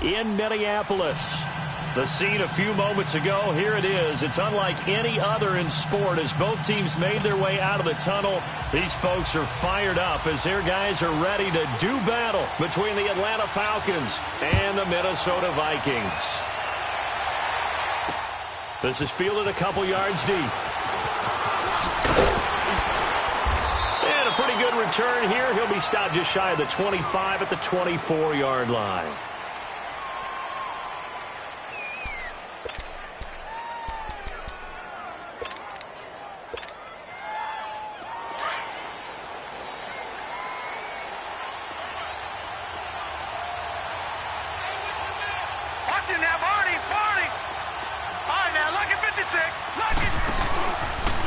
in Minneapolis. The scene a few moments ago, here it is. It's unlike any other in sport as both teams made their way out of the tunnel. These folks are fired up as their guys are ready to do battle between the Atlanta Falcons and the Minnesota Vikings. This is fielded a couple yards deep. And a pretty good return here. He'll be stopped just shy of the 25 at the 24-yard line.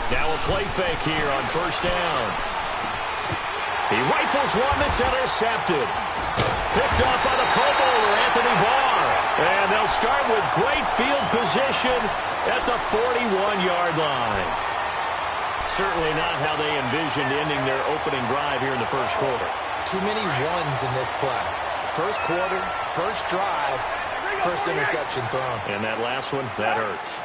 Now a play fake here on first down. He rifles one that's intercepted. Picked up by the Pro Bowler, Anthony Barr. And they'll start with great field position at the 41-yard line. Certainly not how they envisioned ending their opening drive here in the first quarter. Too many ones in this play. First quarter, first drive, first interception thrown. And that last one, that hurts.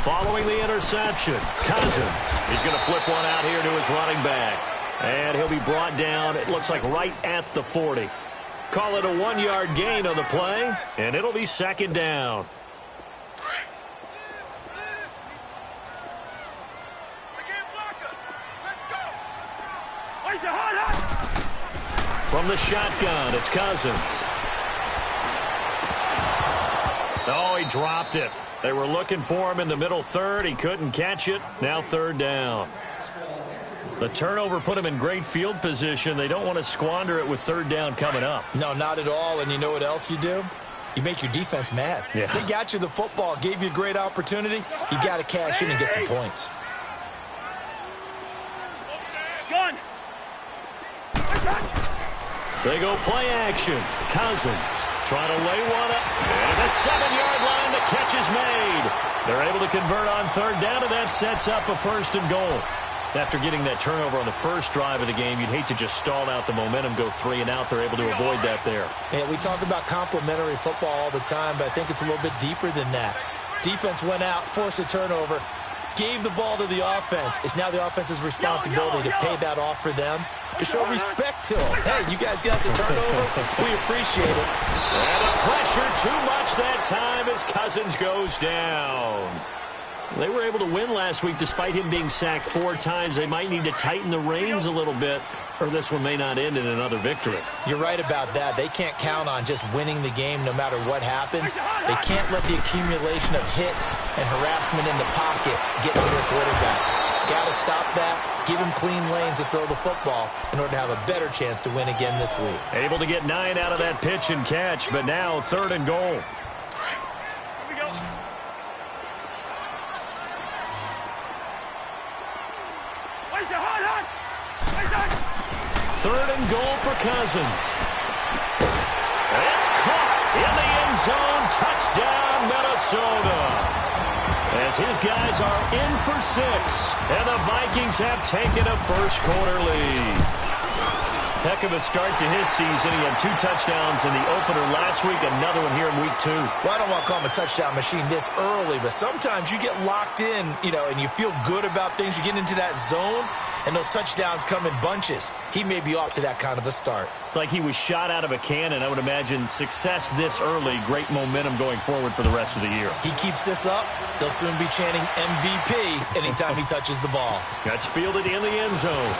Following the interception, Cousins. He's going to flip one out here to his running back. And he'll be brought down, it looks like right at the 40. Call it a 1-yard gain on the play, and it'll be second down. From the shotgun, it's Cousins. Oh, he dropped it. They were looking for him in the middle third. He couldn't catch it. Now third down. The turnover put him in great field position. They don't want to squander it with third down coming up. No, not at all. And you know what else you do? You make your defense mad. Yeah. They got you the football, gave you a great opportunity. You got to cash in and get some points. They go play action. Cousins trying to lay one up. And at the 7-yard line, the catch is made. They're able to convert on third down, and that sets up a first and goal. After getting that turnover on the first drive of the game, you'd hate to just stall out the momentum, go 3 and out. They're able to avoid that there. Yeah, we talk about complementary football all the time, but I think it's a little bit deeper than that. Defense went out, forced a turnover, gave the ball to the offense. It's now the offense's responsibility to pay that off for them, to show respect to them. Hey, you guys got some turnover. We appreciate it. And the pressure too much that time as Cousins goes down. They were able to win last week despite him being sacked 4 times. They might need to tighten the reins a little bit, or this one may not end in another victory. You're right about that. They can't count on just winning the game no matter what happens. They can't let the accumulation of hits and harassment in the pocket get to their quarterback. Got to stop that. Give him clean lanes to throw the football in order to have a better chance to win again this week. Able to get 9 out of that pitch and catch, but now third and goal. Third and goal for Cousins. It's caught in the end zone. Touchdown, Minnesota. As his guys are in for 6, and the Vikings have taken a first quarter lead. Heck of a start to his season. He had 2 touchdowns in the opener last week, another one here in week 2. Well, I don't want to call him a touchdown machine this early, but sometimes you get locked in, and you feel good about things. You get into that zone, and those touchdowns come in bunches. He may be off to that kind of a start. It's like he was shot out of a cannon. I would imagine success this early, great momentum going forward for the rest of the year. He keeps this up, they'll soon be chanting MVP anytime he touches the ball. That's fielded in the end zone.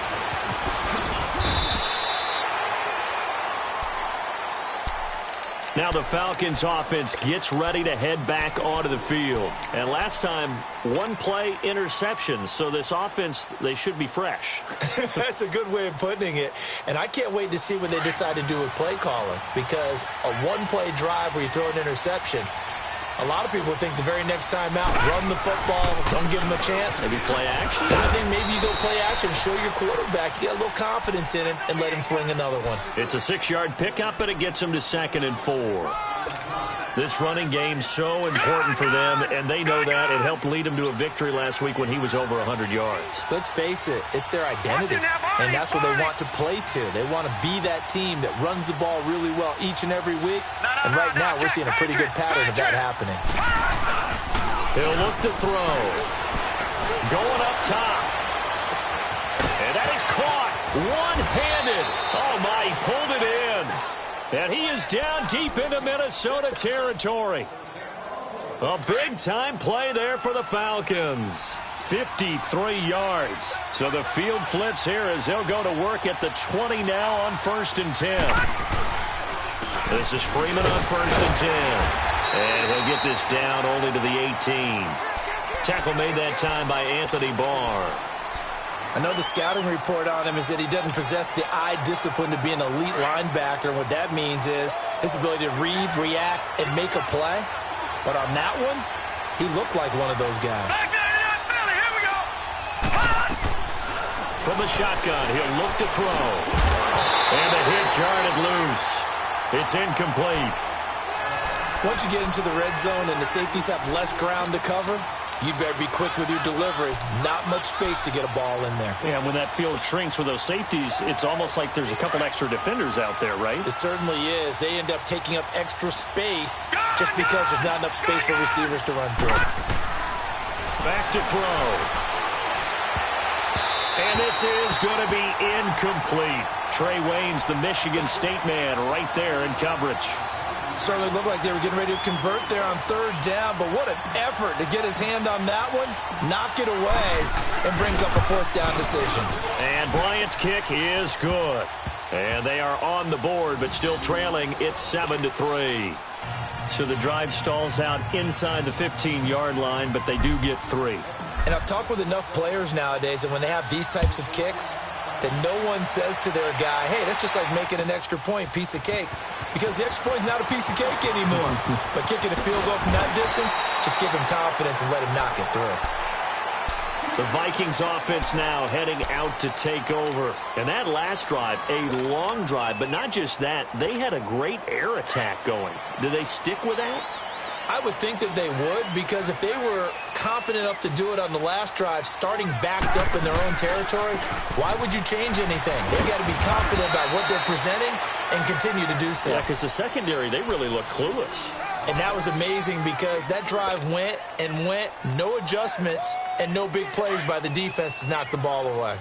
Now the Falcons offense gets ready to head back onto the field. And last time, 1 play interception. So this offense, they should be fresh. That's a good way of putting it. And I can't wait to see what they decide to do with play calling. Because a 1-play drive where you throw an interception, a lot of people think the very next time out, run the football, don't give them a chance. Maybe play action? I think maybe you go play action, show your quarterback, you get a little confidence in him, and let him fling another one. It's a 6-yard pickup, but it gets him to 2nd and 4. This running game's so important for them, and they know that. It helped lead them to a victory last week when he was over 100 yards. Let's face it, it's their identity, and that's what they want to play to. They want to be that team that runs the ball really well each and every week, and right now we're seeing a pretty good pattern of that happening. He'll look to throw. Going up top. And that is caught. One-handed. Oh, my, he pulled it in. And he is down deep into Minnesota territory. A big-time play there for the Falcons. 53 yards. So the field flips here as they'll go to work at the 20 now on 1st and 10. This is Freeman on 1st and 10. And he'll get this down only to the 18. Tackle made that time by Anthony Barr. I know the scouting report on him is that he doesn't possess the eye discipline to be an elite linebacker. What that means is his ability to read, react, and make a play. But on that one, he looked like one of those guys. From the shotgun, he'll look to throw. And the hit jarred loose. It's incomplete. Once you get into the red zone and the safeties have less ground to cover, you better be quick with your delivery. Not much space to get a ball in there. Yeah, when that field shrinks with those safeties, it's almost like there's a couple extra defenders out there, right? It certainly is. They end up taking up extra space just because there's not enough space for receivers to run through. Back to throw. And this is going to be incomplete. Trey Waynes, the Michigan State man, right there in coverage. Certainly looked like they were getting ready to convert there on 3rd down, but what an effort to get his hand on that one, knock it away, and brings up a 4th down decision. And Bryant's kick is good. And they are on the board, but still trailing. It's 7-3. So the drive stalls out inside the 15-yard line, but they do get 3. And I've talked with enough players nowadays that when they have these types of kicks, that no one says to their guy, hey, that's just like making an extra point, piece of cake. Because the extra point is not a piece of cake anymore. But kicking a field goal from that distance, just give him confidence and let him knock it through. The Vikings offense now heading out to take over. And that last drive, a long drive, but not just that, they had a great air attack going. Do they stick with that? I would think that they would, because if they were confident enough to do it on the last drive, starting backed up in their own territory, why would you change anything? They've got to be confident about what they're presenting and continue to do so. Yeah, because the secondary, they really look clueless. And that was amazing because that drive went and went, no adjustments, and no big plays by the defense to knock the ball away.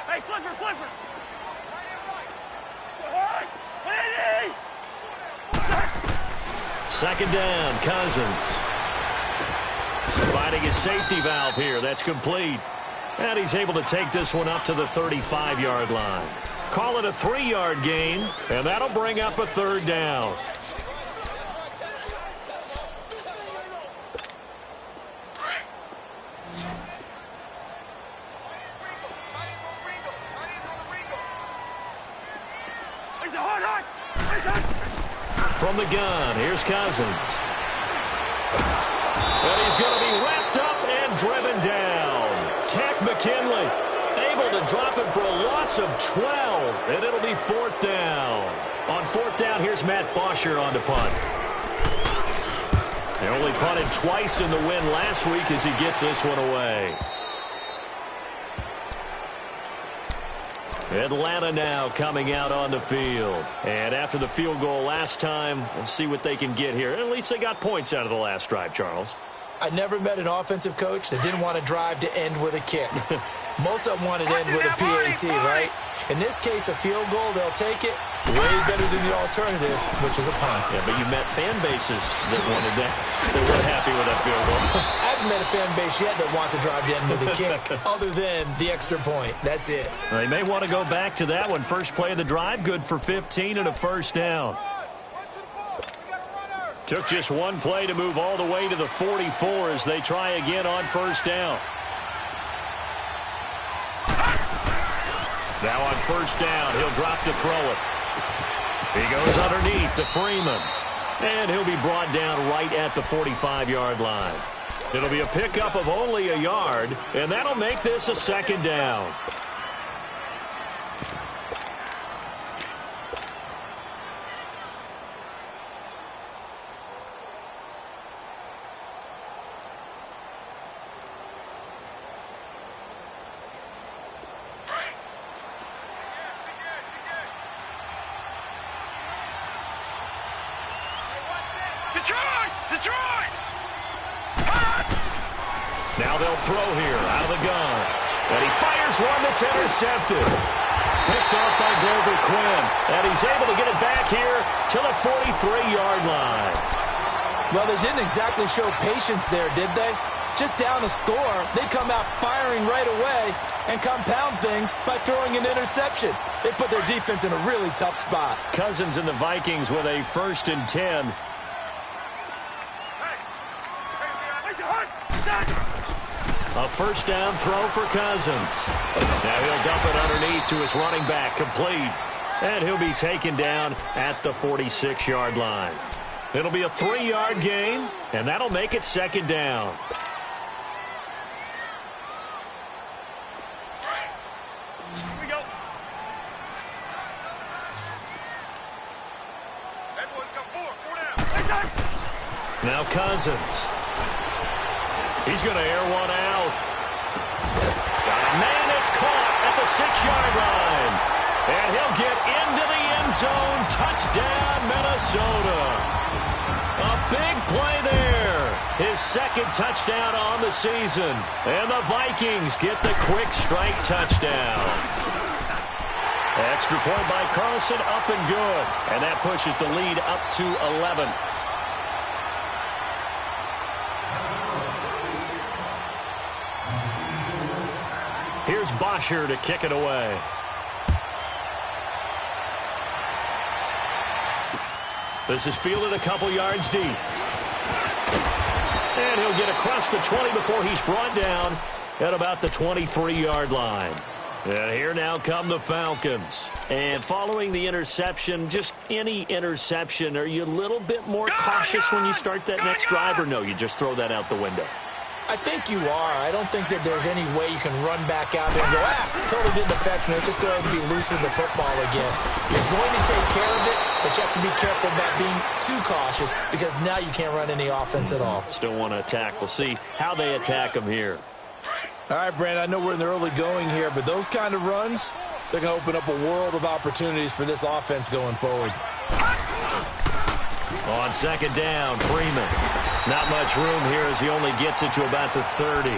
Hey, flipper! 2nd down, Cousins. Finding his safety valve here. That's complete. And he's able to take this one up to the 35-yard line. Call it a 3-yard gain, and that'll bring up a 3rd down. From the gun, here's Cousins. And he's going to be wrapped up and driven down. Tack McKinley able to drop him for a loss of 12, and it'll be 4th down. On 4th down, here's Matt Bosher on the punt. He only punted twice in the win last week as he gets this one away. Atlanta now coming out on the field. And after the field goal last time, we'll see what they can get here. At least they got points out of the last drive, Charles. I never met an offensive coach that didn't want to drive to end with a kick. Most of them want to end with a PAT, right? In this case, a field goal, they'll take it. Way better than the alternative, which is a punt. Yeah, but you met fan bases that wanted that. They weren't happy with that field goal. I haven't met a fan base yet that wants to drive to end with a kick, other than the extra point. That's it. They may want to go back to that one. First play of the drive, good for 15 and a 1st down. Took just one play to move all the way to the 44 as they try again on 1st down. Now on 1st down, he'll drop to throw it. He goes underneath to Freeman. And he'll be brought down right at the 45-yard line. It'll be a pickup of only a yard, and that'll make this a 2nd down. Detroit! Detroit! Now they'll throw here out of the gun. And he fires one that's intercepted. Picked off by Glover Quinn. And he's able to get it back here to the 43-yard line. Well, they didn't exactly show patience there, did they? Just down a score, they come out firing right away and compound things by throwing an interception. They put their defense in a really tough spot. Cousins and the Vikings with a 1st and 10. A first down throw for Cousins. Now he'll dump it underneath to his running back, complete. And he'll be taken down at the 46-yard line. It'll be a 3-yard gain, and that'll make it 2nd down. Here we go. That boy's got 4 down. Now Cousins. He's going to air one out. Got a man that's caught at the 6-yard line. And he'll get into the end zone. Touchdown, Minnesota. A big play there. His 2nd touchdown on the season. And the Vikings get the quick strike touchdown. Extra point by Carlson, up and good. And that pushes the lead up to 11. Here's Bosher to kick it away. This is fielded a couple yards deep. And he'll get across the 20 before he's brought down at about the 23-yard line. And here now come the Falcons. And following the interception, just any interception, are you a little bit more cautious when you start that next drive, or no, you just throw that out the window? I think you are. I don't think that there's any way you can run back out there and go, totally didn't affect me. Let's just go ahead and be loose with the football again. You're going to take care of it, but you have to be careful about being too cautious because now you can't run any offense at all. Still want to attack. We'll see how they attack them here. All right, Brandon, I know we're in the early going here, but those kind of runs, they're going to open up a world of opportunities for this offense going forward. On 2nd down, Freeman. Not much room here as he only gets it to about the 30.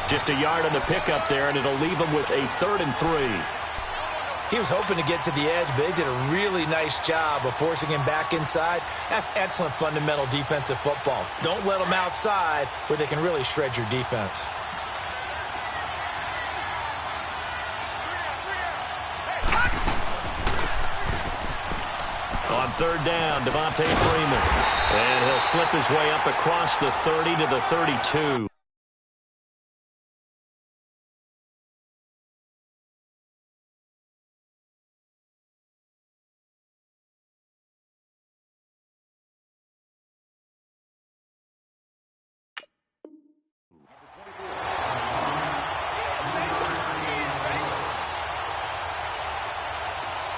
Just a yard on the pickup there, and it'll leave him with a 3rd and 3. He was hoping to get to the edge, but they did a really nice job of forcing him back inside. That's excellent fundamental defensive football. Don't let them outside where they can really shred your defense. On 3rd down, Devontae Freeman. And he'll slip his way up across the 30 to the 32.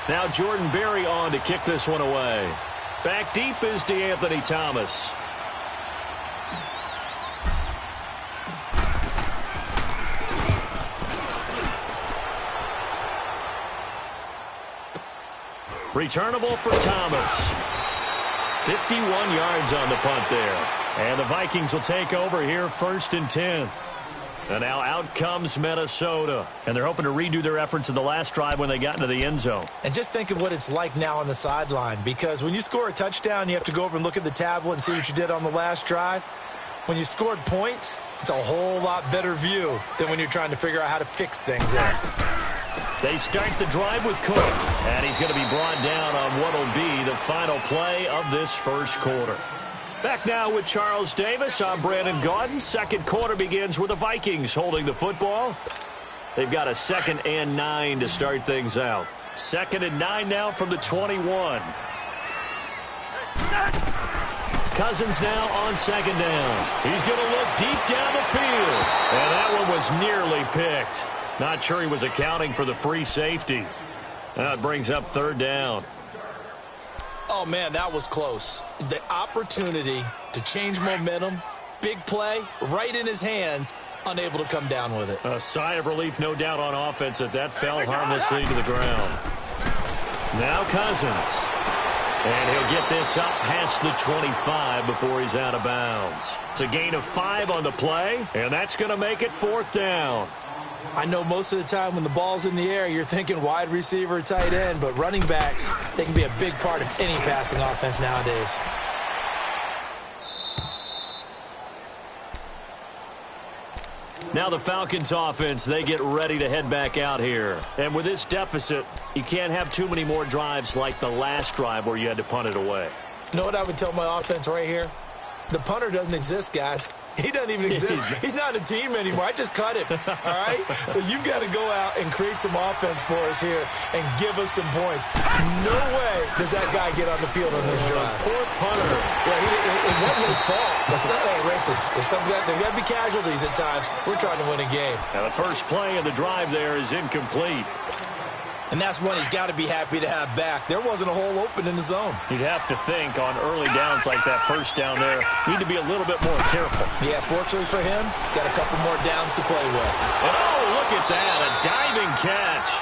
Now Jordan Berry on to kick this one away. Back deep is DeAnthony Thomas. Returnable for Thomas. 51 yards on the punt there. And the Vikings will take over here 1st and 10. And now out comes Minnesota. And they're hoping to redo their efforts in the last drive when they got into the end zone. And just think of what it's like now on the sideline. Because when you score a touchdown, you have to go over and look at the tablet and see what you did on the last drive. When you scored points, it's a whole lot better view than when you're trying to figure out how to fix things there. They start the drive with Cook. And he's going to be brought down on what will be the final play of this first quarter. Back now with Charles Davis. I'm Brandon Gaudin. Second quarter begins with the Vikings holding the football. They've got a 2nd and 9 to start things out. 2nd and 9 now from the 21. Cousins now on 2nd down. He's going to look deep down the field. And that one was nearly picked. Not sure he was accounting for the free safety. That brings up 3rd down. Oh, man, that was close. The opportunity to change momentum, big play, right in his hands, unable to come down with it. A sigh of relief, no doubt, on offense that fell harmlessly to the ground. Now Cousins. And he'll get this up past the 25 before he's out of bounds. It's a gain of 5 on the play, and that's going to make it 4th down. I know most of the time when the ball's in the air, you're thinking wide receiver, tight end, but running backs, they can be a big part of any passing offense nowadays. Now the Falcons offense, they get ready to head back out here. And with this deficit, you can't have too many more drives like the last drive where you had to punt it away. You know what I would tell my offense right here? The punter doesn't exist, guys. He doesn't even exist. He's not a team anymore. I just cut him, all right? So you've got to go out and create some offense for us here and give us some points. No way does that guy get on the field on this drive. Poor punter. Yeah, it wasn't his fault. But hey, listen, there's got to be casualties at times. We're trying to win a game. Now the first play of the drive there is incomplete. And that's one he's got to be happy to have back. There wasn't a hole open in the zone. You'd have to think on early downs like that first down there, need to be a little bit more careful. Yeah, fortunately for him, got a couple more downs to play with. Oh, look at that, a diving catch.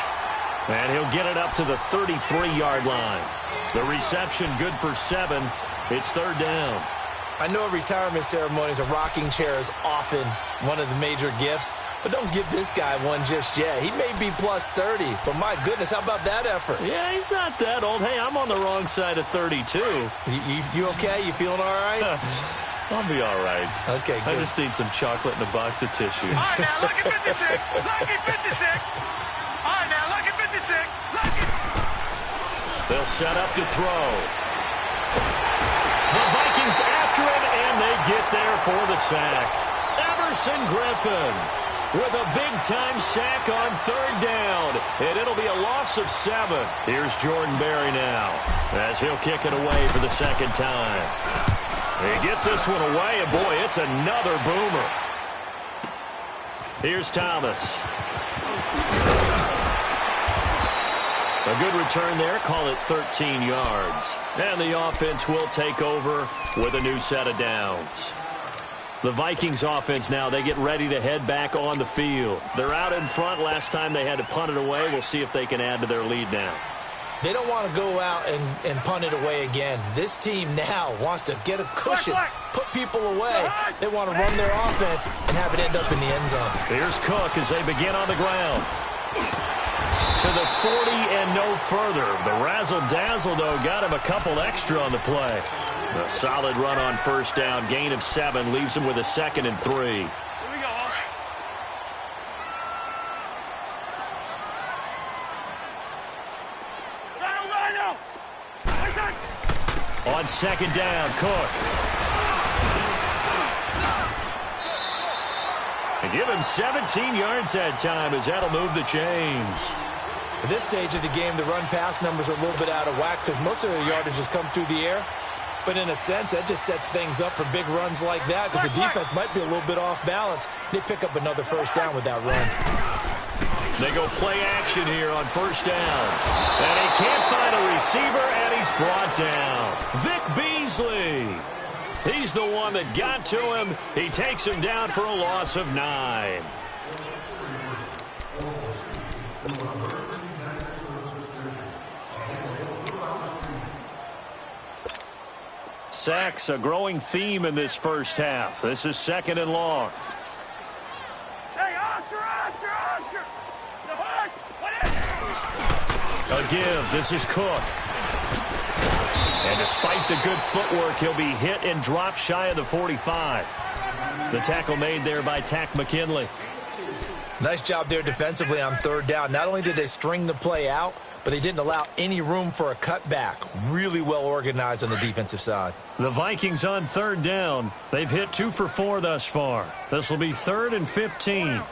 And he'll get it up to the 33-yard line. The reception good for 7. It's 3rd down. I know retirement ceremonies, a rocking chair is often one of the major gifts, but don't give this guy one just yet. He may be plus 30, but my goodness, how about that effort? Yeah, he's not that old. Hey, I'm on the wrong side of 32. You okay? You feeling all right? I'll be all right. Okay, good. I just need some chocolate and a box of tissues. All right, now, look at 56. Look at 56. All right, now, look at 56. Look at... They'll set up to throw. The Vikings after him, and they get there for the sack. Everson Griffin with a big-time sack on 3rd down, and it'll be a loss of 7. Here's Jordan Berry now as he'll kick it away for the 2nd time. He gets this one away, and boy, it's another boomer. Here's Thomas. A good return there, call it 13 yards. And the offense will take over with a new set of downs. The Vikings offense now, they get ready to head back on the field. They're out in front. Last time they had to punt it away. We'll see if they can add to their lead now. They don't want to go out and punt it away again. This team now wants to get a cushion, put people away. They want to run their offense and have it end up in the end zone. Here's Cook as they begin on the ground. To the 40 and no further. The razzle-dazzle, though, got him a couple extra on the play. A solid run on 1st down. Gain of 7 leaves him with a 2nd and 3. Here we go. Rhino! On 2nd down, Cook. And give him 17 yards that time as that'll move the chains. At this stage of the game, the run-pass numbers are a little bit out of whack because most of the yardage has come through the air. But in a sense, that just sets things up for big runs like that because the defense might be a little bit off balance. They pick up another 1st down with that run. They go play action here on 1st down. And he can't find a receiver, and he's brought down. Vic Beasley. He's the one that got to him. He takes him down for a loss of 9. Sacks, a growing theme in this first half. This is 2nd and long. Hey, Oscar! The hook! What is it? A give. This is Cook. And despite the good footwork, he'll be hit and dropped shy of the 45. The tackle made there by Tack McKinley. Nice job there defensively on 3rd down. Not only did they string the play out, but they didn't allow any room for a cutback. Really well organized on the defensive side. The Vikings on 3rd down. They've hit 2 for 4 thus far. This will be 3rd and 15.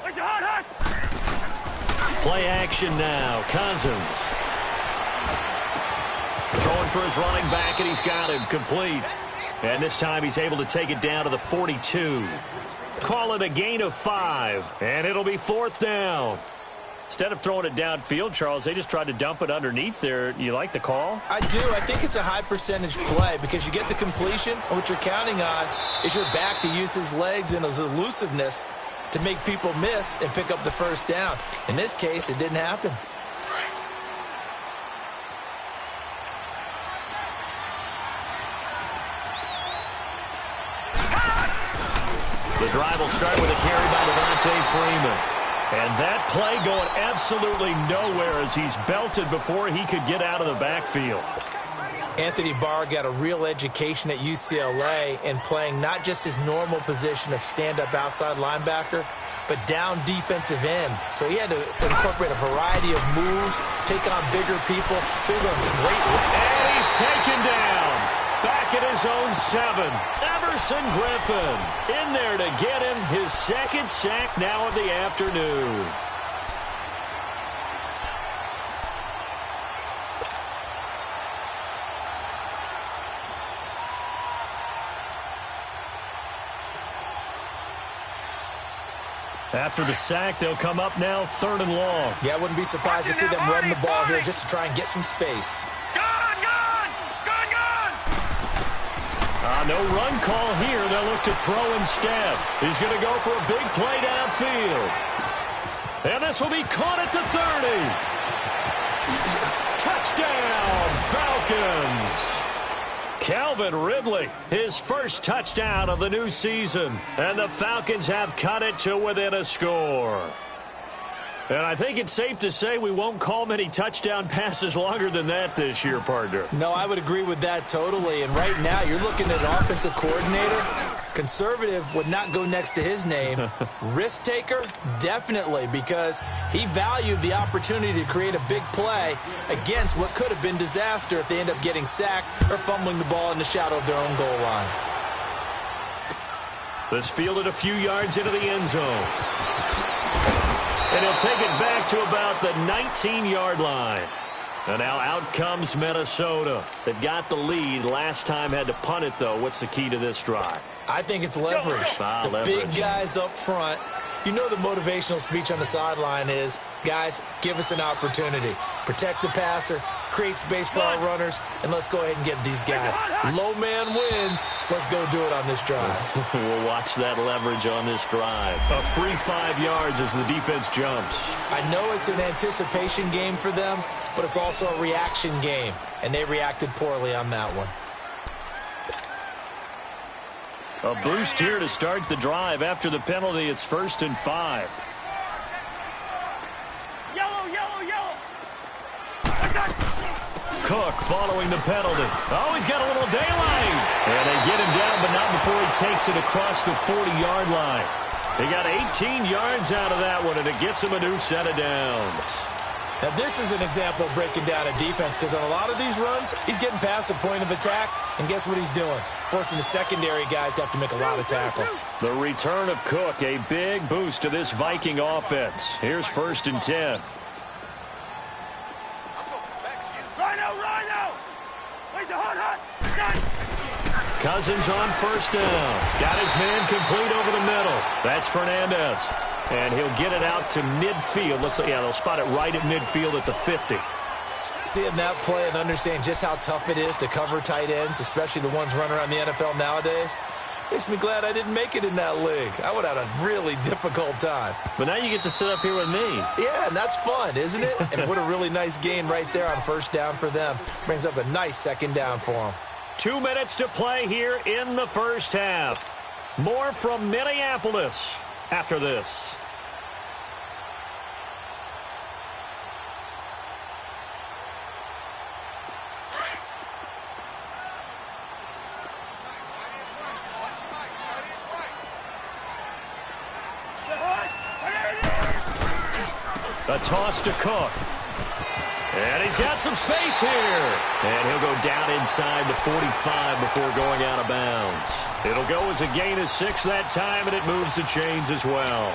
Play action now. Cousins. Throwing for his running back, and he's got him complete. And this time he's able to take it down to the 42. Call it a gain of 5, and it'll be 4th down. Instead of throwing it downfield, Charles, they just tried to dump it underneath there. You like the call? I do. I think it's a high percentage play because you get the completion, and what you're counting on is your back to use his legs and his elusiveness to make people miss and pick up the 1st down. In this case, it didn't happen. The drive will start with a carry by Devontae Freeman. And that play going absolutely nowhere as he's belted before he could get out of the backfield. Anthony Barr got a real education at UCLA in playing not just his normal position of stand-up outside linebacker, but down defensive end. So he had to incorporate a variety of moves, take on bigger people. So he's going great. And he's taken down. Back at his own 7. Everson Griffin in there to get him his second sack now of the afternoon. After the sack, they'll come up now 3rd and long. Yeah, I wouldn't be surprised to see them run the ball here just to try and get some space. No run call here. They'll look to throw instead. He's going to go for a big play downfield. And this will be caught at the 30. Touchdown, Falcons. Calvin Ridley, his first touchdown of the new season. And the Falcons have cut it to within a score. And I think it's safe to say we won't call many touchdown passes longer than that this year, partner. No, I would agree with that totally. And right now, you're looking at an offensive coordinator. Conservative would not go next to his name. Risk taker, definitely, because he valued the opportunity to create a big play against what could have been disaster if they end up getting sacked or fumbling the ball in the shadow of their own goal line. This fielded a few yards into the end zone. And he'll take it back to about the 19-yard line. And now out comes Minnesota. They've got the lead. Last time had to punt it, though. What's the key to this drive? I think it's leverage. Leverage. Big guys up front. You know the motivational speech on the sideline is, guys, give us an opportunity. Protect the passer, create space for our runners, and let's go ahead and get these guys. Low man wins. Let's go do it on this drive. We'll watch that leverage on this drive. A free 5 yards as the defense jumps. I know it's an anticipation game for them, but it's also a reaction game, and they reacted poorly on that one. A boost here to start the drive. After the penalty, it's 1st and 5. Yellow. Cook following the penalty. Oh, he's got a little daylight. And they get him down, but not before he takes it across the 40-yard line. He got 18 yards out of that one, and it gets him a new set of downs. Now, this is an example of breaking down a defense because on a lot of these runs, he's getting past the point of attack, and guess what he's doing? Forcing the secondary guys to have to make a lot of tackles. The return of Cook, a big boost to this Viking offense. Here's 1st and 10. Rhino! Where's the hot? Cousins on 1st down. Got his man complete over the middle. That's Fernandez. And he'll get it out to midfield. They'll spot it right at midfield at the 50. Seeing that play and understanding just how tough it is to cover tight ends, especially the ones running around the NFL nowadays, makes me glad I didn't make it in that league. I would have had a really difficult time. But now you get to sit up here with me. Yeah, and that's fun, isn't it? And what a really nice gain right there on 1st down for them. Brings up a nice 2nd down for them. 2 minutes to play here in the 1st half. More from Minneapolis after this. A toss to Cook. And he's got some space here. And he'll go down inside the 45 before going out of bounds. It'll go as a gain of 6 that time, and it moves the chains as well.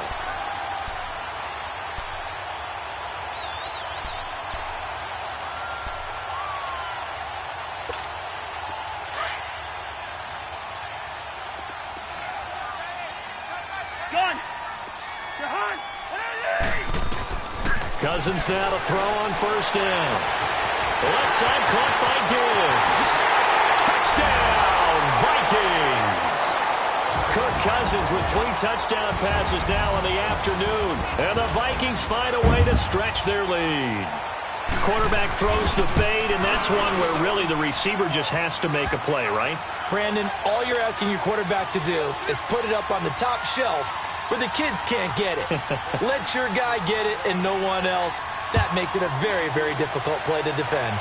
Cousins now to throw on 1st down. Left side caught by Diggs. Touchdown, Vikings. Kirk Cousins with 3 touchdown passes now in the afternoon. And the Vikings find a way to stretch their lead. Quarterback throws the fade, and that's one where really the receiver just has to make a play, right? Brandon, all you're asking your quarterback to do is put it up on the top shelf where the kids can't get it. Let your guy get it and no one else. That makes it a very, very difficult play to defend.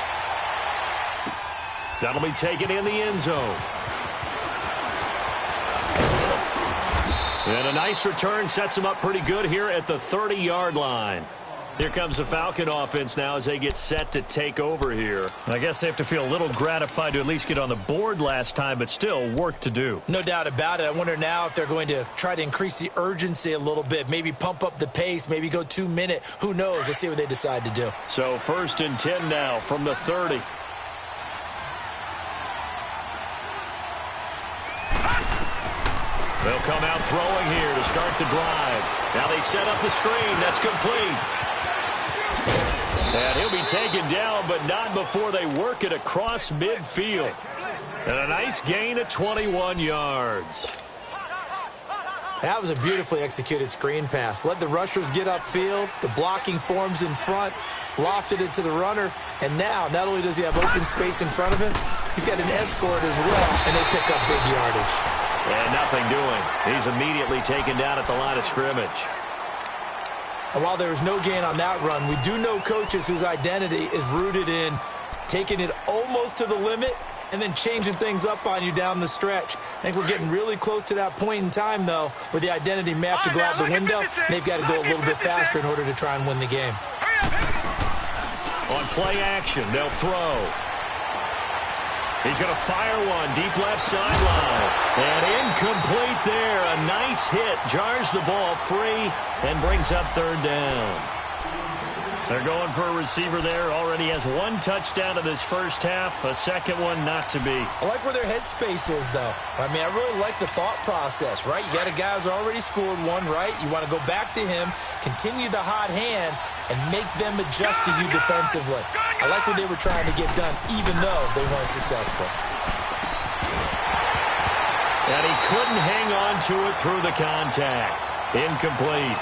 That'll be taken in the end zone. And a nice return sets him up pretty good here at the 30-yard line. Here comes the Falcon offense now as they get set to take over here. I guess they have to feel a little gratified to at least get on the board last time, but still work to do. No doubt about it. I wonder now if they're going to try to increase the urgency a little bit, maybe pump up the pace, maybe go 2-minute. Who knows? Let's see what they decide to do. So 1st and 10 now from the 30. They'll come out throwing here to start the drive. Now they set up the screen. That's complete. And he'll be taken down, but not before they work it across midfield. And a nice gain of 21 yards. That was a beautifully executed screen pass. Let the rushers get upfield. The blocking forms in front. Lofted it to the runner. And now, not only does he have open space in front of him, he's got an escort as well, and they pick up big yardage. And nothing doing. He's immediately taken down at the line of scrimmage. And while there was no gain on that run, we do know coaches whose identity is rooted in taking it almost to the limit and then changing things up on you down the stretch. I think we're getting really close to that point in time, though, where the identity may have to go out the window. They've got to go a little bit faster in order to try and win the game. On play action, they'll throw. He's going to fire one deep left sideline. And incomplete there. A nice hit. Jars the ball free and brings up 3rd down. They're going for a receiver there. Already has 1 touchdown in this first half. A second one not to be. I like where their headspace is, though. I mean, I really like the thought process, right? You got a guy who's already scored one, right? You want to go back to him, continue the hot hand, and make them adjust to you defensively. I like what they were trying to get done, even though they weren't successful. And he couldn't hang on to it through the contact. Incomplete.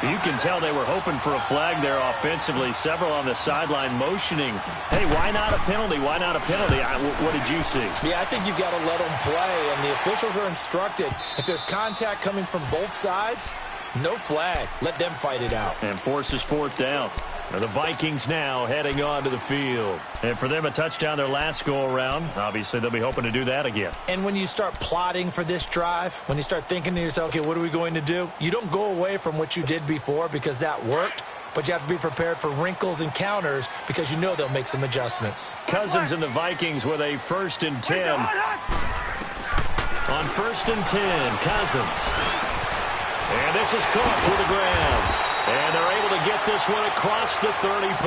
You can tell they were hoping for a flag there offensively. Several on the sideline motioning, hey, why not a penalty? Why not a penalty? What did you see? Yeah, I think you've got to let them play, and the officials are instructed. If there's contact coming from both sides, no flag. Let them fight it out. And forces 4th down. The Vikings now heading onto the field. And for them, a touchdown their last go-around. Obviously, they'll be hoping to do that again. And when you start plotting for this drive, when you start thinking to yourself, okay, what are we going to do? You don't go away from what you did before because that worked, but you have to be prepared for wrinkles and counters because you know they'll make some adjustments. Cousins and the Vikings with a 1st and 10. On 1st and 10, Cousins. And this is caught to the ground. And they're able to get this one across the 35.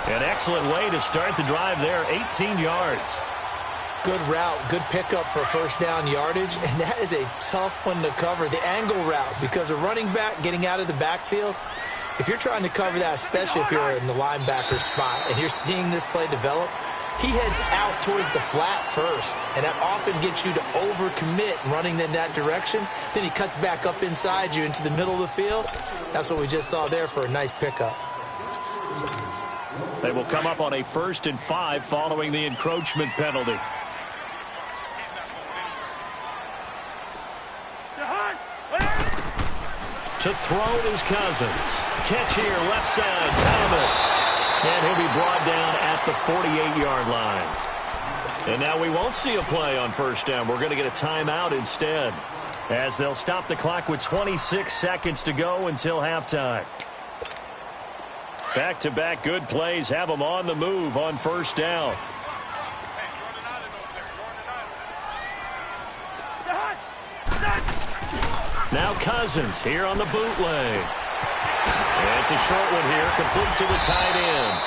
An excellent way to start the drive there, 18 yards. Good route, good pickup for 1st down yardage, and that is a tough one to cover. The angle route, because a running back getting out of the backfield, if you're trying to cover that, especially if you're in the linebacker spot and you're seeing this play develop, he heads out towards the flat first, and that often gets you to overcommit running in that direction. Then he cuts back up inside you into the middle of the field. That's what we just saw there for a nice pickup. They will come up on a 1st and 5 following the encroachment penalty. To throw is Cousins. Catch here, left side, Thomas. And he'll be brought down at the 48-yard line. And now we won't see a play on 1st down. We're going to get a timeout instead, as they'll stop the clock with 26 seconds to go until halftime. Back-to-back good plays have them on the move on 1st down. Now Cousins here on the bootleg. And it's a short one here, complete to the tight end.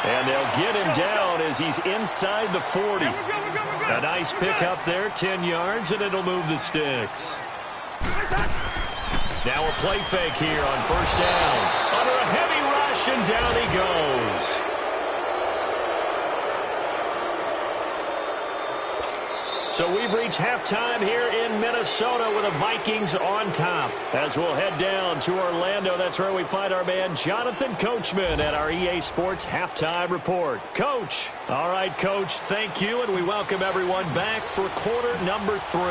And they'll get him down as he's inside the 40. A nice pickup there, 10 yards, and it'll move the sticks. Now a play fake here on 1st down. Under a heavy rush, and down he goes. So we've reached halftime here in Minnesota with the Vikings on top. As we'll head down to Orlando, that's where we find our man Jonathan Coachman at our EA Sports Halftime Report. Coach. All right, Coach, thank you, and we welcome everyone back for quarter number 3.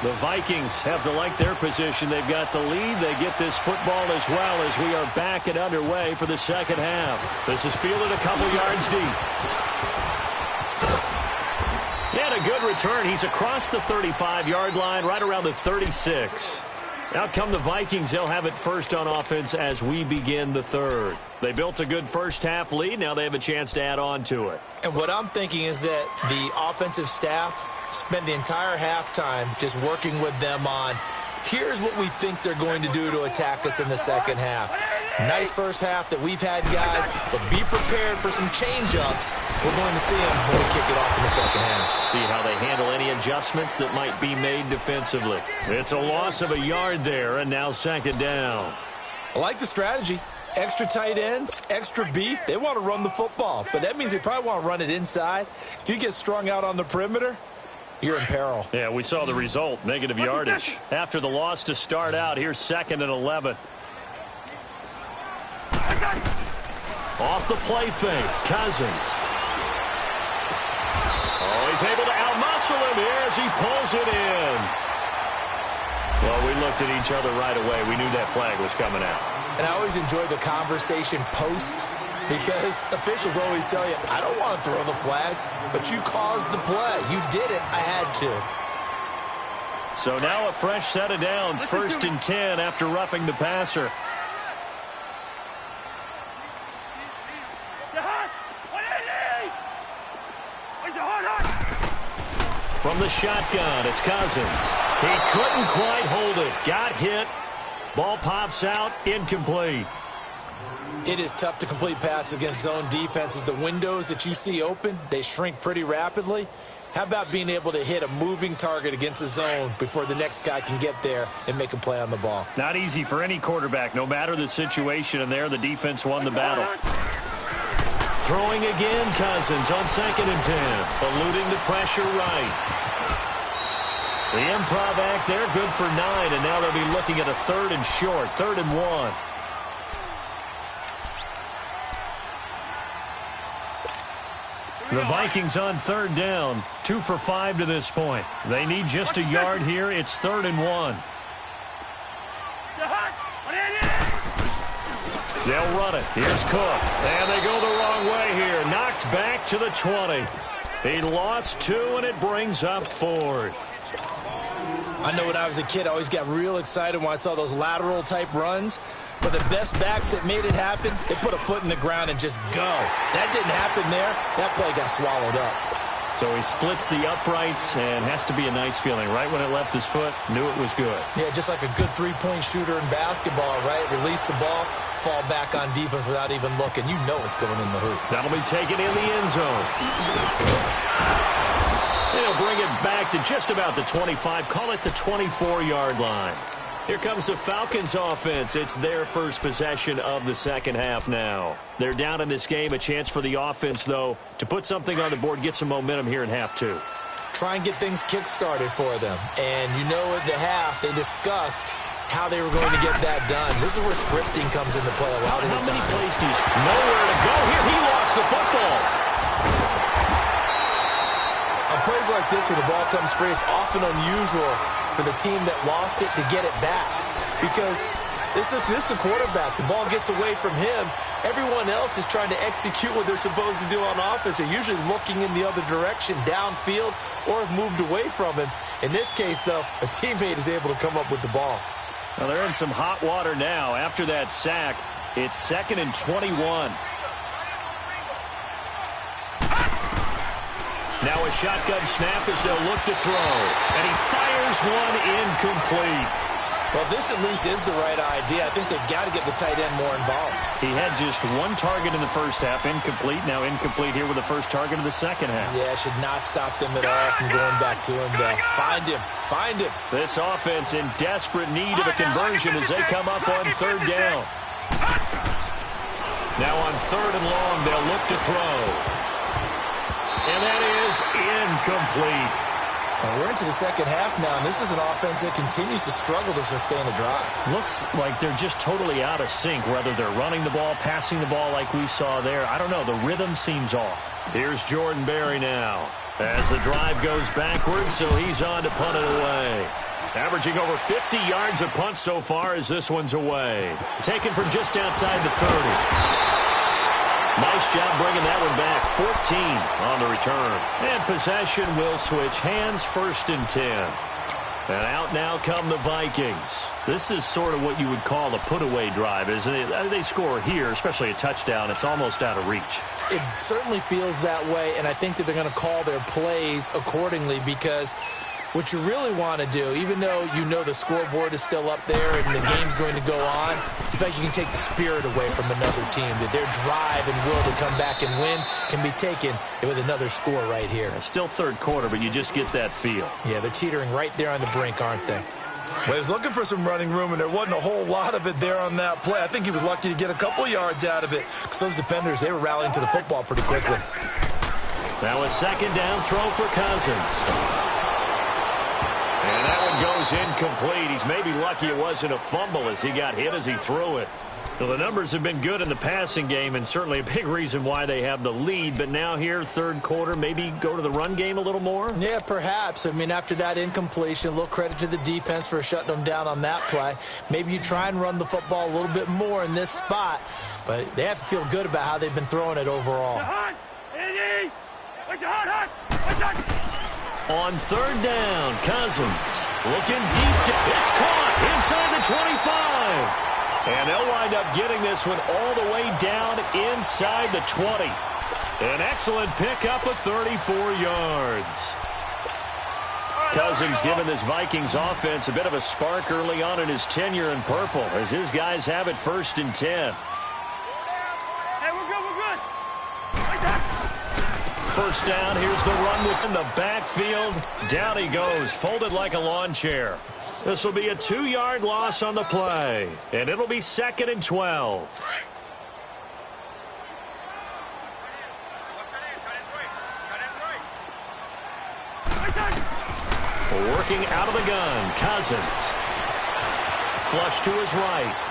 The Vikings have to like their position. They've got the lead. They get this football as well as we are back and underway for the second half. This is fielded a couple yards deep. And a good return. He's across the 35-yard line, right around the 36. Out come the Vikings. They'll have it first on offense as we begin the third. They built a good first-half lead. Now they have a chance to add on to it. And what I'm thinking is that the offensive staff spent the entire halftime just working with them on, here's what we think they're going to do to attack us in the second half. Nice first half that we've had, guys, but be prepared for some change-ups. We're going to see them when we kick it off in the second half. See how they handle any adjustments that might be made defensively. It's a loss of a yard there, and now second down. I like the strategy. Extra tight ends, extra beef. They want to run the football, but that means they probably want to run it inside. If you get strung out on the perimeter, you're in peril. Yeah, we saw the result, negative yardage. After the loss to start out, here's 2nd and 11. Off the play fake, Cousins. Oh, he's able to outmuscle him here as he pulls it in. Well, we looked at each other right away. We knew that flag was coming out. And I always enjoy the conversation post, because officials always tell you, I don't want to throw the flag, but you caused the play. You did it. I had to. So now a fresh set of downs, 1st and 10 after roughing the passer. From the shotgun, it's Cousins. He couldn't quite hold it. Got hit. Ball pops out, incomplete. It is tough to complete passes against zone defenses. The windows that you see open, they shrink pretty rapidly. How about being able to hit a moving target against a zone before the next guy can get there and make a play on the ball? Not easy for any quarterback, no matter the situation, and there the defense won the battle. Throwing again, Cousins on 2nd and 10. Eluding the pressure right. The improv act there, good for 9, and now they'll be looking at a 3rd and short, 3rd and 1. The Vikings on 3rd down, 2 for 5 to this point. They need just a yard here. It's 3rd and 1. They'll run it. Here's Cook. And they go the wrong way here. Knocked back to the 20. He lost 2, and it brings up 4th. I know when I was a kid, I always got real excited when I saw those lateral-type runs. But the best backs that made it happen, they put a foot in the ground and just go. That didn't happen there. That play got swallowed up. So he splits the uprights, and has to be a nice feeling. Right when it left his foot, knew it was good. Yeah, just like a good three-point shooter in basketball, right? Release the ball, fall back on defense without even looking. You know it's going in the hoop. That'll be taken in the end zone. They'll bring it back to just about the 25. Call it the 24-yard line. Here comes the Falcons offense. It's their first possession of the second half now. They're down in this game. A chance for the offense, though, to put something on the board, get some momentum here in half 2. Try and get things kick-started for them. And you know at the half, they discussed how they were going to get that done. This is where scripting comes into play a lot of the time. How many plays do you... Nowhere to go here. He lost the football. On plays like this where the ball comes free, it's often unusual for the team that lost it to get it back. Because this is a quarterback. The ball gets away from him. Everyone else is trying to execute what they're supposed to do on offense. They're usually looking in the other direction, downfield, or have moved away from him. In this case, though, a teammate is able to come up with the ball. Well, they're in some hot water now. After that sack, it's 2nd and 21. Now a shotgun snap as they'll look to throw. And he fires one incomplete. Well, this at least is the right idea. I think they've got to get the tight end more involved. He had just one target in the first half, incomplete. Now incomplete here with the first target of the second half. Yeah, should not stop them at all from going back to him. Find him. Find him. This offense in desperate need of a conversion as they come up on 3rd down. Now on 3rd and long, they'll look to throw. And that is incomplete. And we're into the second half now, and this is an offense that continues to struggle to sustain a drive. Looks like they're just totally out of sync, whether they're running the ball, passing the ball like we saw there. I don't know. The rhythm seems off. Here's Jordan Berry now as the drive goes backwards, so he's on to punt it away. Averaging over 50 yards a punt so far as this one's away. Taken from just outside the 30. Nice job bringing that one back. 14 on the return. And possession will switch hands, 1st and 10. And out now come the Vikings. This is sort of what you would call a put-away drive, isn't it? They score here, especially a touchdown. It's almost out of reach. It certainly feels that way, and I think that they're going to call their plays accordingly because what you really want to do, even though you know the scoreboard is still up there and the game's going to go on, you feel like you can take the spirit away from another team, that their drive and will to come back and win can be taken with another score right here. Still third quarter, but you just get that feel. Yeah, they're teetering right there on the brink, aren't they? Well, he was looking for some running room, and there wasn't a whole lot of it there on that play. I think he was lucky to get a couple yards out of it because those defenders, they were rallying to the football pretty quickly. Now a second down throw for Cousins. And that one goes incomplete. He's maybe lucky it wasn't a fumble as he got hit as he threw it. Well, the numbers have been good in the passing game and certainly a big reason why they have the lead. But now here, third quarter, maybe go to the run game a little more? Yeah, perhaps. I mean, after that incompletion, a little credit to the defense for shutting them down on that play. Maybe you try and run the football a little bit more in this spot. But they have to feel good about how they've been throwing it overall. On third down, Cousins looking deep. It's caught inside the 25. And they'll wind up getting this one all the way down inside the 20. An excellent pickup of 34 yards. Cousins giving this Vikings offense a bit of a spark early on in his tenure in purple as his guys have it 1st and 10. First down, here's the run within the backfield. Down he goes, folded like a lawn chair. This will be a 2-yard loss on the play, and it'll be 2nd and 12. Working out of the gun, Cousins. Flush to his right.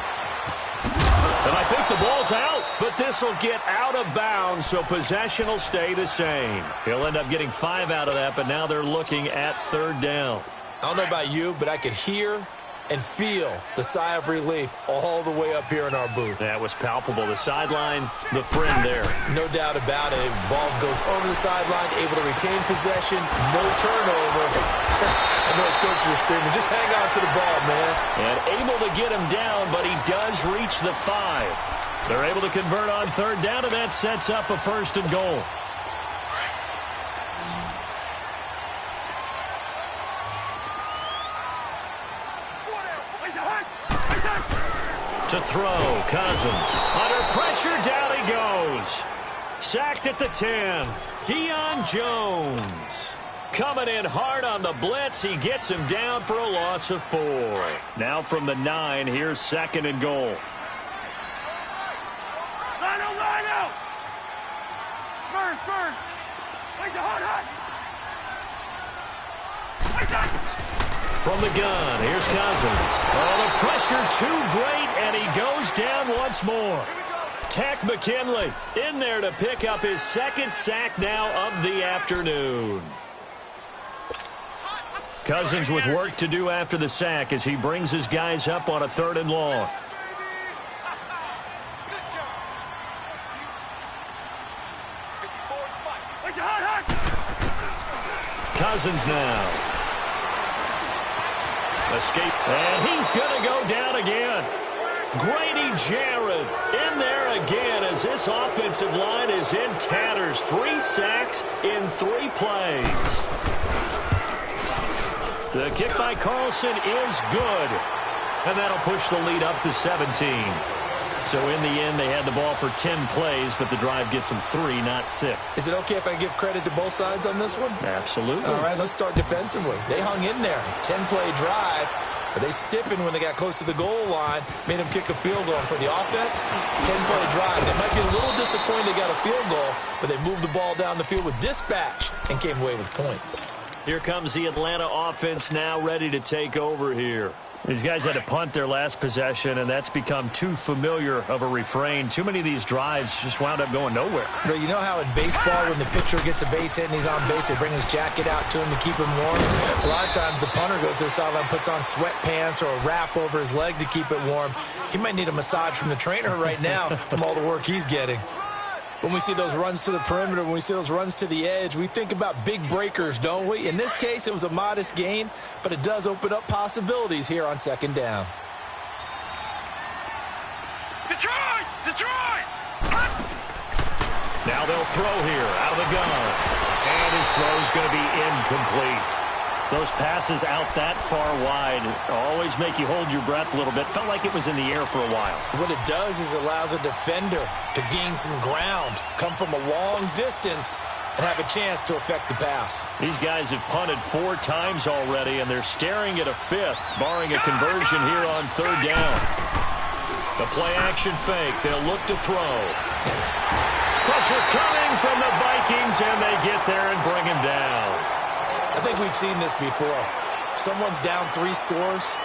And I think the ball's out, but this will get out of bounds, so possession will stay the same. He'll end up getting 5 out of that, but now they're looking at third down. I don't know about you, but I could hear and feel the sigh of relief all the way up here in our booth. That was palpable. The sideline, the friend there. No doubt about it. Ball goes over the sideline, able to retain possession, no turnover. I know his coaches are screaming, just hang on to the ball, man. And able to get him down, but he does reach the 5. They're able to convert on third down, and that sets up a 1st and goal. To throw, Cousins. Under pressure, down he goes. Sacked at the 10. Deion Jones. Coming in hard on the blitz. He gets him down for a loss of 4. Now from the 9, here's 2nd and goal. Line out. Spurs. Wait, hot. From the gun, here's Cousins. Oh, the pressure too great, and he goes down once more. Tack McKinley in there to pick up his 2nd sack now of the afternoon. Cousins with work to do after the sack as he brings his guys up on a 3rd and long. Cousins now. Escape. And he's going to go down again. Grady Jarrett in there again as this offensive line is in tatters. 3 sacks in 3 plays. The kick by Carlson is good. And that'll push the lead up to 17. So in the end, they had the ball for 10 plays, but the drive gets them 3, not 6. Is it okay if I give credit to both sides on this one? Absolutely. All right, let's start defensively. They hung in there. 10-play drive, but they stiffened when they got close to the goal line, made them kick a field goal. And for the offense, 10-play drive. They might be a little disappointed they got a field goal, but they moved the ball down the field with dispatch and came away with points. Here comes the Atlanta offense now ready to take over here. These guys had to punt their last possession, and that's become too familiar of a refrain. Too many of these drives just wound up going nowhere. But you know how in baseball, when the pitcher gets a base hit and he's on base, they bring his jacket out to him to keep him warm? A lot of times the punter goes to the sideline, puts on sweatpants or a wrap over his leg to keep it warm. He might need a massage from the trainer right now from all the work he's getting. When we see those runs to the perimeter, when we see those runs to the edge, we think about big breakers, don't we? In this case, it was a modest gain, but it does open up possibilities here on second down. Detroit! Detroit! Now they'll throw here out of the gun. And his throw's going to be incomplete. Those passes out that far wide always make you hold your breath a little bit. Felt like it was in the air for a while. What it does is it allows a defender to gain some ground, come from a long distance, and have a chance to affect the pass. These guys have punted 4 times already, and they're staring at a 5th, barring a conversion here on third down. The play-action fake. They'll look to throw. Pressure coming from the Vikings, and they get there and bring him down. I think we've seen this before. Someone's down 3 scores.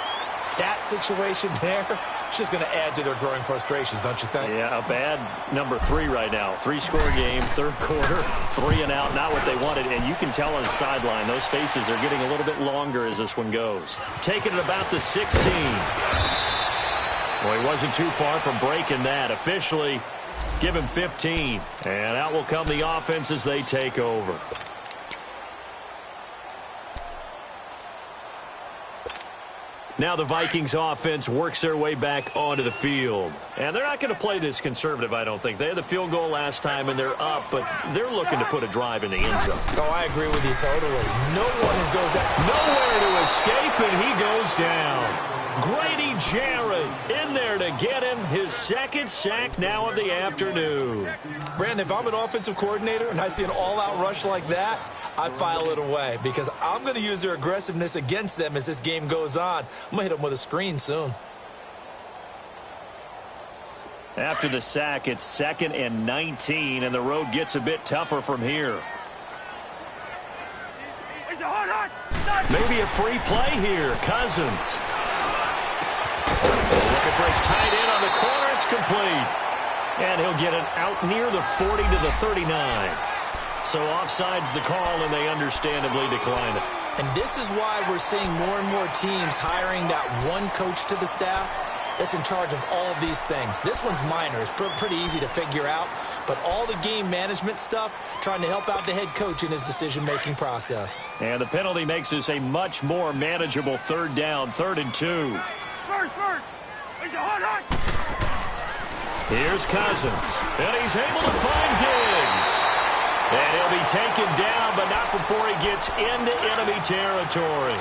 That situation there, it's just going to add to their growing frustrations, don't you think? Yeah, a bad number 3 right now. 3-score game, third quarter, 3 and out, not what they wanted. And you can tell on the sideline, those faces are getting a little bit longer as this one goes. Taking it about the 16. Well, he wasn't too far from breaking that. Officially, give him 15. And out will come the offense as they take over. Now the Vikings offense works their way back onto the field. And they're not going to play this conservative, I don't think. They had the field goal last time, and they're up, but they're looking to put a drive in the end zone. Oh, I agree with you totally. No one goes out. Nowhere to escape, and he goes down. Grady Jarrett in there to get him his 2nd sack now of the afternoon. Brandon, if I'm an offensive coordinator and I see an all-out rush like that, I file it away because I'm going to use their aggressiveness against them as this game goes on. I'm going to hit them with a screen soon. After the sack, it's 2nd and 19, and the road gets a bit tougher from here. Maybe a free play here. Cousins. Looking for his tight end on the corner. It's complete. And he'll get it out near the 40 to the 39. So offside's the call, and they understandably decline it. And this is why we're seeing more and more teams hiring that one coach to the staff that's in charge of all of these things. This one's minor. It's pretty easy to figure out. But all the game management stuff, trying to help out the head coach in his decision-making process. And the penalty makes this a much more manageable third down, 3rd and 2. Here's Cousins. And he's able to find Diggs. And he'll be taken down, but not before he gets into enemy territory.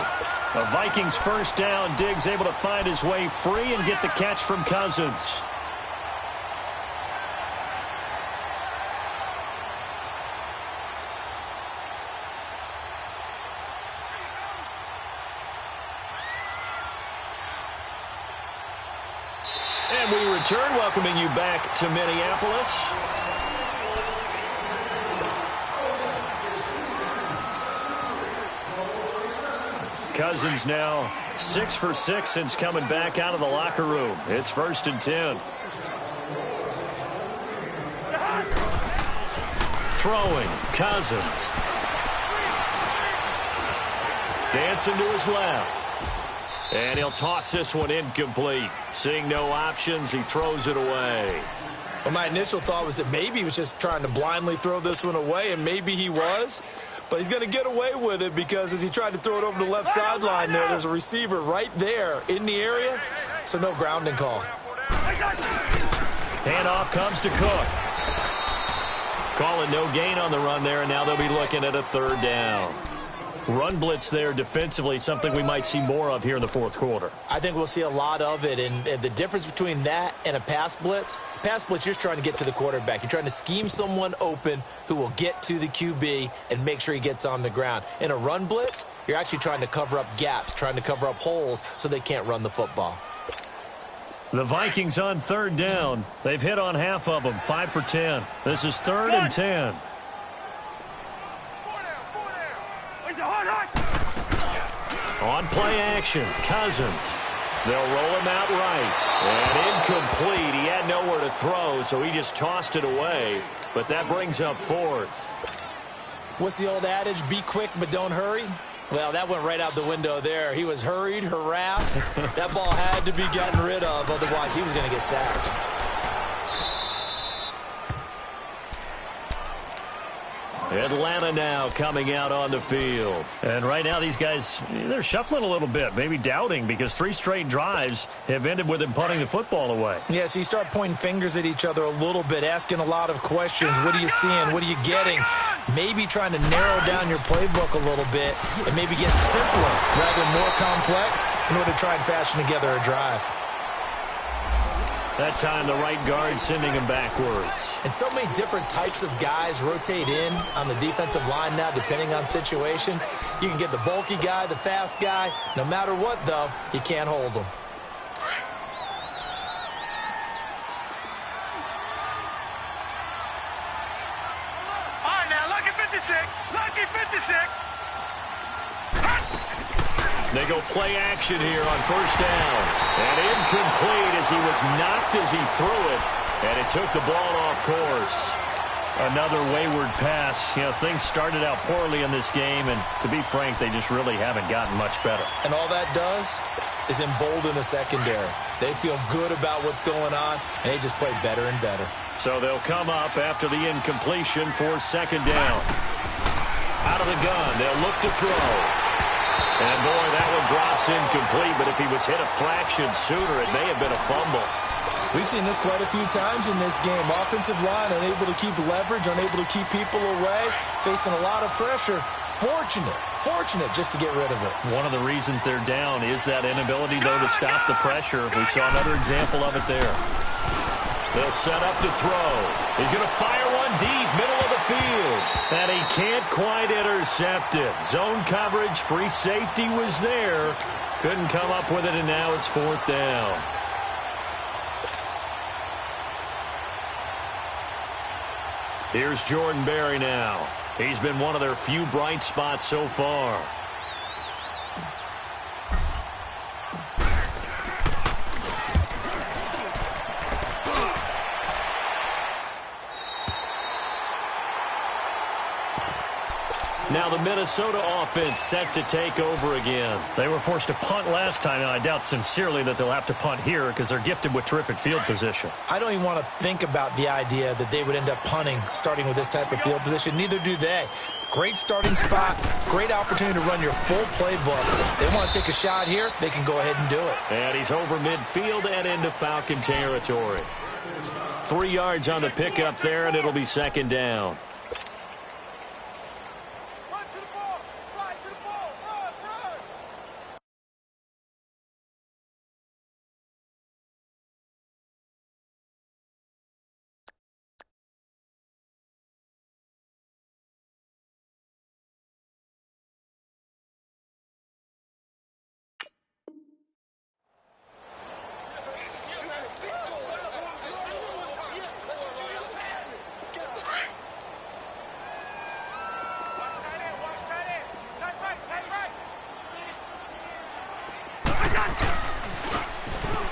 A Vikings first down. Diggs able to find his way free and get the catch from Cousins. And we return, welcoming you back to Minneapolis. Cousins now 6 for 6 since coming back out of the locker room. It's 1st and 10. Throwing, Cousins. Dancing to his left. And he'll toss this one incomplete. Seeing no options, he throws it away. Well, my initial thought was that maybe he was just trying to blindly throw this one away, and maybe he was. But he's going to get away with it because as he tried to throw it over the left sideline there's a receiver right there in the area, so no grounding call. Handoff comes to Cook. Calling no gain on the run there, and now they'll be looking at a 3rd down. Run blitz there defensively, something we might see more of here in the 4th quarter. I think we'll see a lot of it, and the difference between that and a pass blitz, you're just trying to get to the quarterback. You're trying to scheme someone open who will get to the QB and make sure he gets on the ground. In a run blitz, you're actually trying to cover up gaps, trying to cover up holes so they can't run the football. The Vikings on 3rd down. They've hit on half of them, 5 for 10. This is 3rd and 10. On play action, Cousins. They'll roll him out right. And incomplete. He had nowhere to throw, so he just tossed it away. But that brings up fourth. What's the old adage? Be quick, but don't hurry? Well, that went right out the window there. He was hurried, harassed. That ball had to be gotten rid of, otherwise he was going to get sacked. Atlanta now coming out on the field. And right now these guys, they're shuffling a little bit, maybe doubting, because 3 straight drives have ended with them punting the football away. Yeah, so you start pointing fingers at each other a little bit, asking a lot of questions. What are you seeing? What are you getting? Maybe trying to narrow down your playbook a little bit and maybe get simpler rather than more complex in order to try and fashion together a drive. That time the right guard sending him backwards. And so many different types of guys rotate in on the defensive line now depending on situations. You can get the bulky guy, the fast guy. No matter what, though, you can't hold them. All right, now, lucky 56. Lucky 56. They go play action here on first down. And incomplete as he was knocked as he threw it. And it took the ball off course. Another wayward pass. You know, things started out poorly in this game, and to be frank, they just really haven't gotten much better. And all that does is embolden a secondary. They feel good about what's going on, and they just play better and better. So they'll come up after the incompletion for second down. Out of the gun, they'll look to throw. And, boy, that one drops incomplete, but if he was hit a fraction sooner, it may have been a fumble. We've seen this quite a few times in this game. Offensive line unable to keep leverage, unable to keep people away, facing a lot of pressure. Fortunate just to get rid of it. One of the reasons they're down is that inability, though, to stop the pressure. We saw another example of it there. They'll set up to throw. He's going to fire one deep, middle of the field. And he can't quite intercept it. Zone coverage, free safety was there. Couldn't come up with it, and now it's fourth down. Here's Jordan Berry now. He's been one of their few bright spots so far. Now the Minnesota offense set to take over again. They were forced to punt last time, and I doubt sincerely that they'll have to punt here because they're gifted with terrific field position. I don't even want to think about the idea that they would end up punting starting with this type of field position. Neither do they. Great starting spot, great opportunity to run your full playbook. They want to take a shot here, they can go ahead and do it. And he's over midfield and into Falcon territory. 3 yards on the pickup there, and it'll be second down.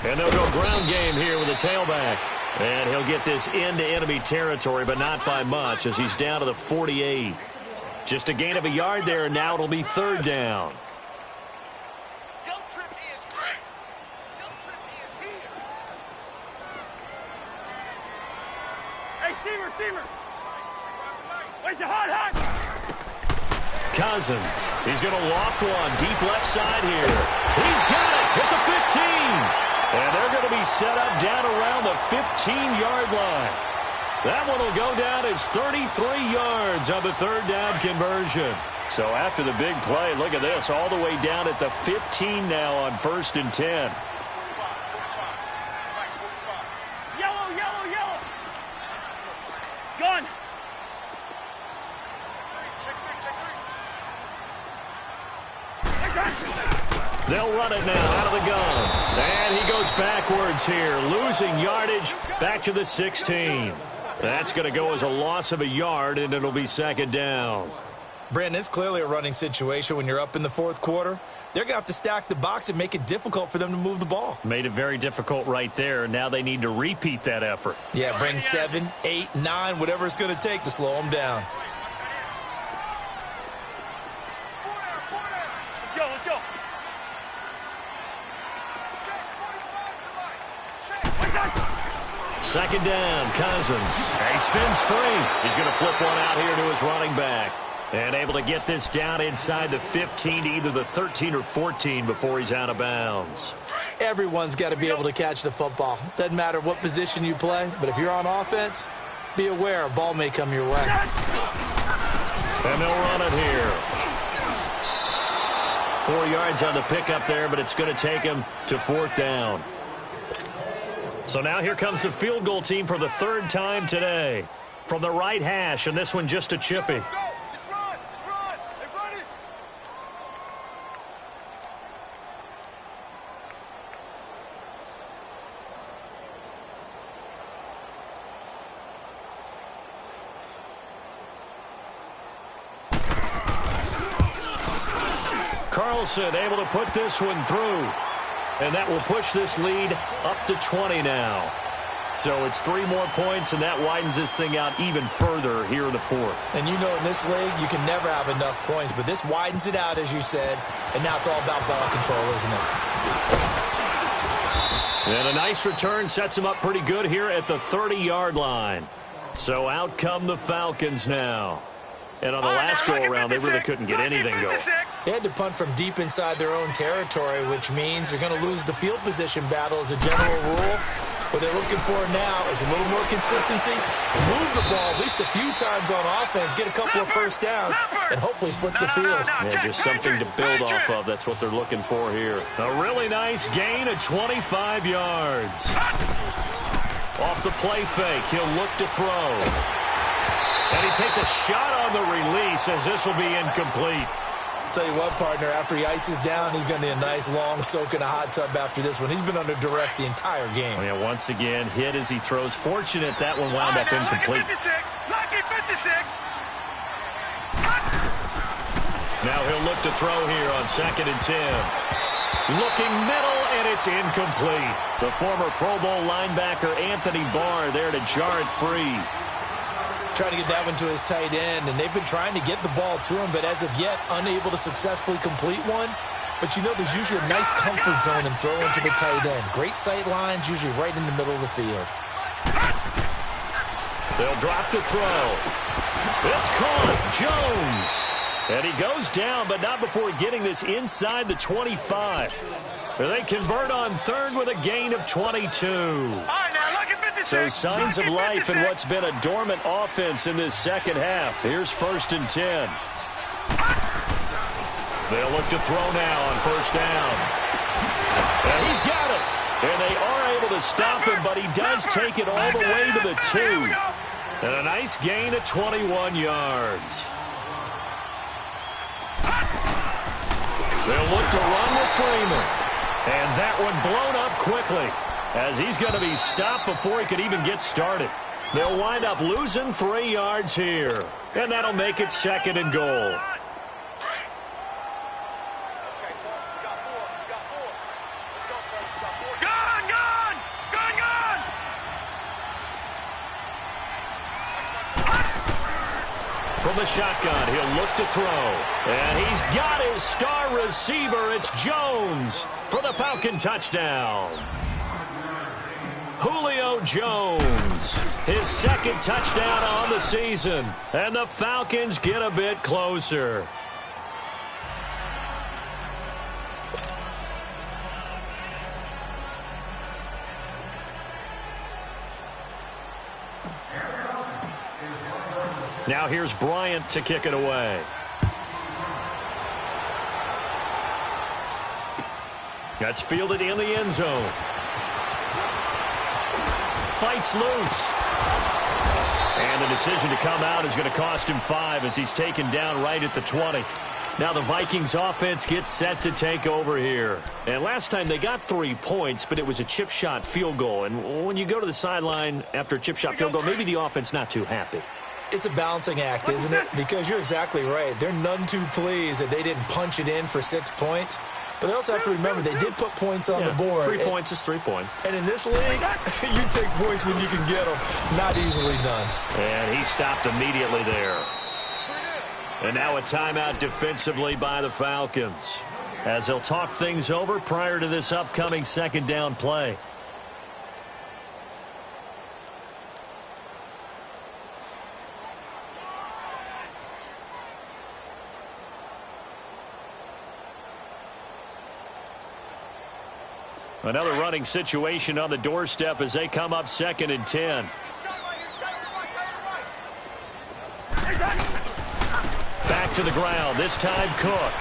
And they'll go ground game here with a tailback. And he'll get this into enemy territory, but not by much as he's down to the 48. Just a gain of a yard there, and now it'll be third down. Hey, Steamer. Where's the hot? Cousins. He's going to loft one deep left side here. He's got it at the 15. And they're going to be set up down around the 15-yard line. That one will go down as 33 yards on the third down conversion. So after the big play, look at this, all the way down at the 15 now on 1st and 10. Yellow. Gun. They'll run it now out of the gun. And he goes backwards here, losing yardage back to the 16. That's going to go as a loss of a yard, and it'll be second down. Brandon, it's clearly a running situation when you're up in the fourth quarter. They're going to have to stack the box and make it difficult for them to move the ball. Made it very difficult right there. Now they need to repeat that effort. Yeah, bring 7, 8, 9, whatever it's going to take to slow them down. Let's go. Second down, Cousins. He spins free. He's going to flip one out here to his running back. And able to get this down inside the 15 to either the 13 or 14 before he's out of bounds. Everyone's got to be able to catch the football. Doesn't matter what position you play, but if you're on offense, be aware a ball may come your way. And they'll run it here. 4 yards on the pickup there, but it's going to take him to fourth down. So now here comes the field goal team for the third time today. From the right hash, and this one just a chippy. Carlson able to put this one through. And that will push this lead up to 20 now. So it's 3 more points, and that widens this thing out even further here in the fourth. And you know in this league, you can never have enough points, but this widens it out, as you said, and now it's all about ball control, isn't it? And a nice return sets him up pretty good here at the 30-yard line. So out come the Falcons now. And on the last go-around, they really couldn't get anything going. They had to punt from deep inside their own territory, which means they're going to lose the field position battle as a general rule. What they're looking for now is a little more consistency, move the ball at least a few times on offense, get a couple of first downs, and hopefully flip the field. Yeah, just something to build off of. That's what they're looking for here. A really nice gain of 25 yards. Off the play fake, he'll look to throw. And he takes a shot on the release as this will be incomplete. Tell you what, partner, after he ices down, he's going to need a nice long soak in a hot tub after this one. He's been under duress the entire game. Oh, yeah, once again, hit as he throws. Fortunate that one wound up incomplete. Lucky 56. Now he'll look to throw here on 2nd and 10. Looking middle, and it's incomplete. The former Pro Bowl linebacker Anthony Barr there to jar it free. Trying to get that one to his tight end, and they've been trying to get the ball to him, but as of yet, unable to successfully complete one. But you know there's usually a nice comfort zone in throwing to the tight end. Great sight lines, usually right in the middle of the field. They'll drop the throw. It's caught. Jones. And he goes down, but not before getting this inside the 25. They convert on third with a gain of 22. So signs of life in what's been a dormant offense in this second half. Here's 1st and 10. They'll look to throw now on first down. And he's got it. And they are able to stop him, but he does take it all the way to the 2. And a nice gain of 21 yards. They'll look to run with Freeman. And that one blown up quickly, as he's going to be stopped before he could even get started. They'll wind up losing 3 yards here, and that'll make it 2nd and goal. From the shotgun, he'll look to throw. And he's got his star receiver. It's Jones for the Falcon touchdown. Julio Jones, his 2nd touchdown on the season. And the Falcons get a bit closer. Now here's Bryant to kick it away. That's fielded in the end zone. Fights loose. And the decision to come out is going to cost him 5 as he's taken down right at the 20. Now the Vikings offense gets set to take over here. And last time they got 3 points, but it was a chip shot field goal. And when you go to the sideline after a chip shot field goal, maybe the offense not too happy. It's a balancing act, isn't it? Because you're exactly right. They're none too pleased that they didn't punch it in for 6 points. But they also have to remember they did put points on the board. 3 points is 3 points. And in this league, you take points when you can get them. Not easily done. And he stopped immediately there. And now a timeout defensively by the Falcons, as they'll talk things over prior to this upcoming second down play. Another running situation on the doorstep as they come up 2nd and 10. Back to the ground, this time Cook.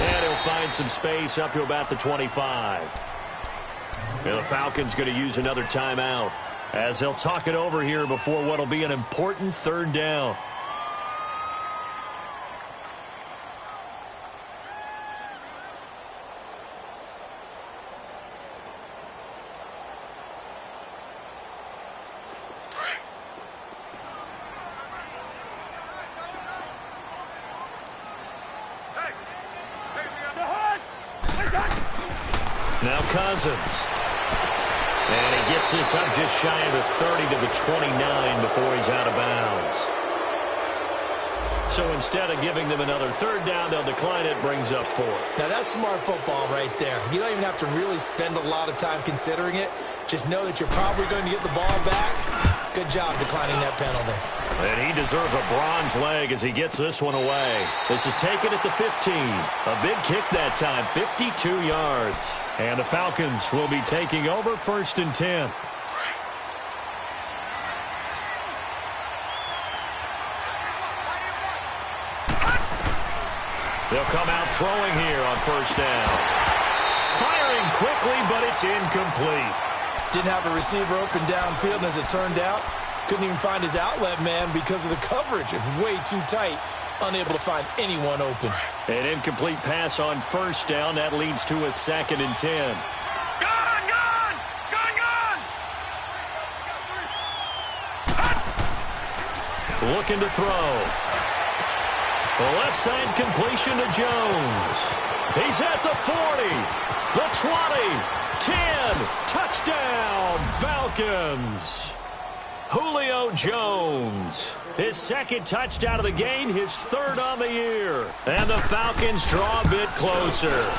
And he'll find some space up to about the 25. And the Falcons going to use another timeout as they'll talk it over here before what will be an important 3rd down. Now Cousins. And he gets this up just shy of the 30 to the 29 before he's out of bounds. So instead of giving them another 3rd down, they'll decline it, brings up 4. Now that's smart football right there. You don't even have to really spend a lot of time considering it. Just know that you're probably going to get the ball back. Good job declining that penalty. And he deserves a bronze leg as he gets this one away. This is taken at the 15. A big kick that time, 52 yards. And the Falcons will be taking over 1st and 10. They'll come out throwing here on 1st down. Firing quickly, but it's incomplete. Didn't have a receiver open downfield, and as it turned out, couldn't even find his outlet man because of the coverage. It's way too tight, unable to find anyone open. An incomplete pass on 1st down. That leads to a 2nd and 10. Gone! Gone! Gone! Gone! Looking to throw. The left side completion to Jones. He's at the 40, the 20, 10. Touchdown, Falcons. Julio Jones, his 2nd touchdown of the game, his 3rd on the year. And the Falcons draw a bit closer.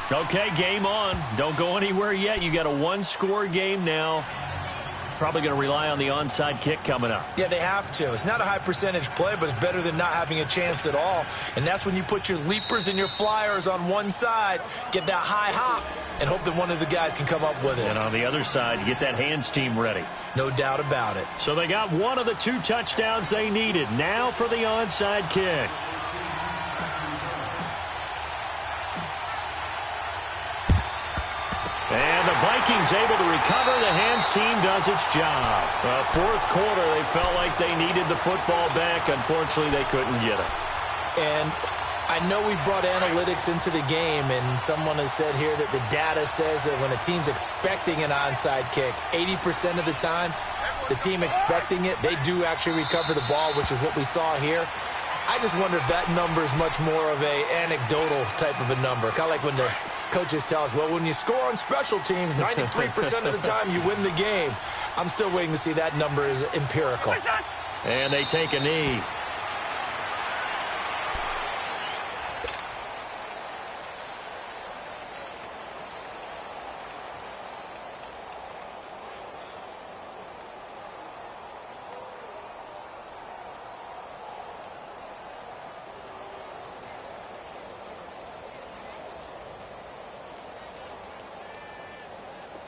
Okay, game on. Don't go anywhere yet. You got a 1-score game now. Probably going to rely on the onside kick coming up. Yeah, they have to. It's not a high percentage play, but it's better than not having a chance at all. And that's when you put your leapers and your flyers on one side, get that high hop, and hope that one of the guys can come up with it. And on the other side, you get that hands team ready. No doubt about it. So they got one of the 2 touchdowns they needed. Now for the onside kick. And the Vikings able to recover. The hands team does its job. 4th quarter, they felt like they needed the football back. Unfortunately, they couldn't get it. And I know we brought analytics into the game, and someone has said here that the data says that when a team's expecting an onside kick, 80% of the time, the team expecting it, they do actually recover the ball, which is what we saw here. I just wonder if that number is much more of a anecdotal type of a number. Kind of like when the coaches tell us, well, when you score on special teams, 93% of the time you win the game. I'm still waiting to see that number is empirical. And they take a knee.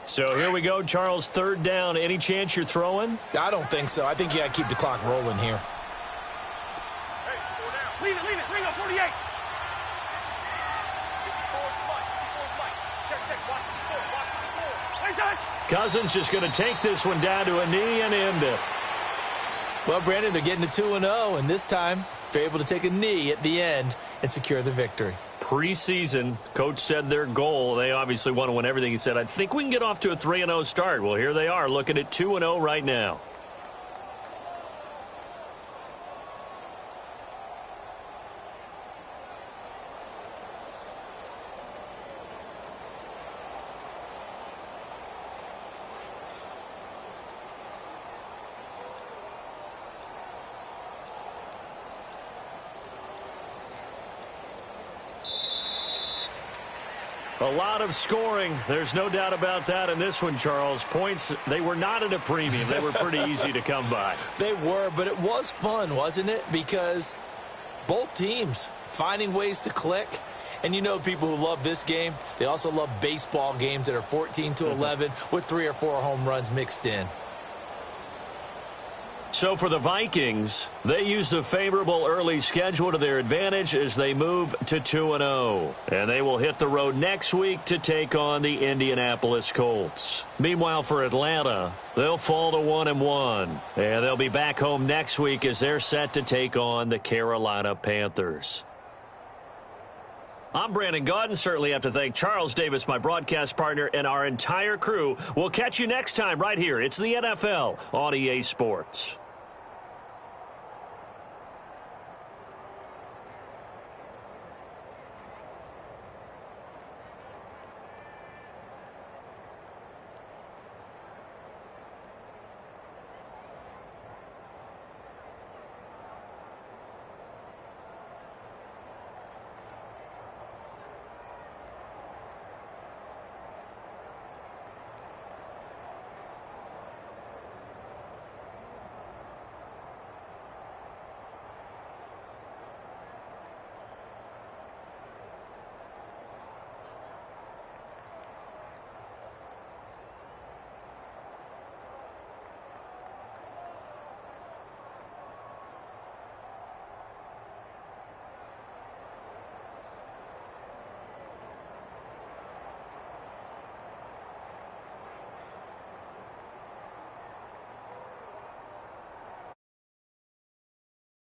So here we go, Charles, 3rd down. Any chance you're throwing? I don't think so. I think you got to keep the clock rolling here. Hey, leave it, bring up 48. Cousins just going to take this one down to a knee and end it. Well, Brandon, they're getting to 2-0, and this time they're able to take a knee at the end and secure the victory. Preseason, coach said their goal, they obviously want to win everything. He said, I think we can get off to a 3-0 start. Well, here they are looking at 2-0 right now. A lot of scoring. There's no doubt about that in this one, Charles. Points, they were not at a premium. They were pretty easy to come by. They were, but it was fun, wasn't it? Because both teams finding ways to click. And you know people who love this game, they also love baseball games that are 14-11 with 3 or 4 home runs mixed in. So for the Vikings, they used a favorable early schedule to their advantage as they move to 2-0. And they will hit the road next week to take on the Indianapolis Colts. Meanwhile, for Atlanta, they'll fall to 1-1. And they'll be back home next week as they're set to take on the Carolina Panthers. I'm Brandon Gaudin. Certainly have to thank Charles Davis, my broadcast partner, and our entire crew. We'll catch you next time right here. It's the NFL on EA Sports.